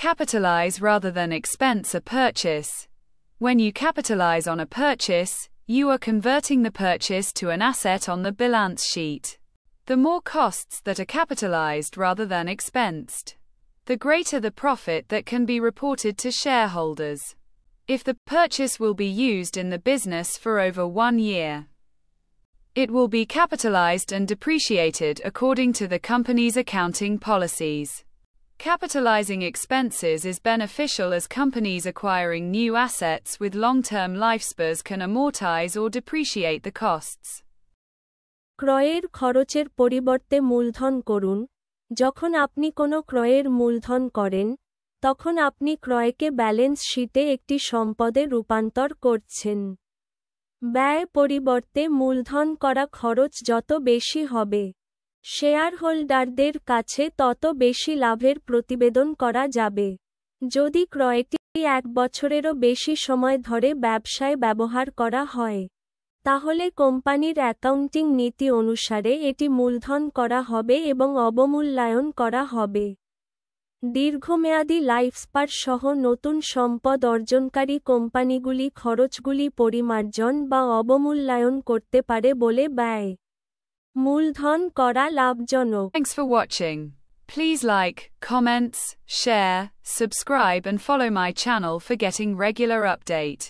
Capitalize rather than expense a purchase. When you capitalize on a purchase, you are converting the purchase to an asset on the balance sheet. The more costs that are capitalized rather than expensed, the greater the profit that can be reported to shareholders. If the purchase will be used in the business for over 1 year, it will be capitalized and depreciated according to the company's accounting policies. Capitalizing expenses is beneficial as companies acquiring new assets with long-term lifespans can amortize or depreciate the costs. ক্রয়ের খরচের পরিবর্তে মূলধন করুন। যখন আপনি কোনো ক্রয়ের মূলধন করেন, তখন আপনি ক্রয়কে ব্যালেন্স শীটে একটি সম্পদে রূপান্তর করছেন। ব্যয় পরিবর্তে মূলধন করা খরচ যত বেশি হবে, শেয়ারহোল্ডারদের কাছে তত বেশি লাভের প্রতিবেদন করা যাবে। যদি ক্রয়টি 1 বছরেরও বেশি সময় ধরে ব্যবসায় ব্যবহার করা হয়, তাহলে কোম্পানির অ্যাকাউন্টিং নীতি অনুসারে এটি মূলধন করা হবে এবং অবমূল্যায়ন করা হবে। দীর্ঘমেয়াদী লাইফস্পান সহ নতুন সম্পদ অর্জনকারী কোম্পানিগুলি খরচগুলি পরিমার্জন বা অবমূল্যায়ন করতে পারে বলে ব্যয় মূলধন করা লাভজনক। Thanks for watching. Please like, comments, share, subscribe and follow my channel for getting regular update.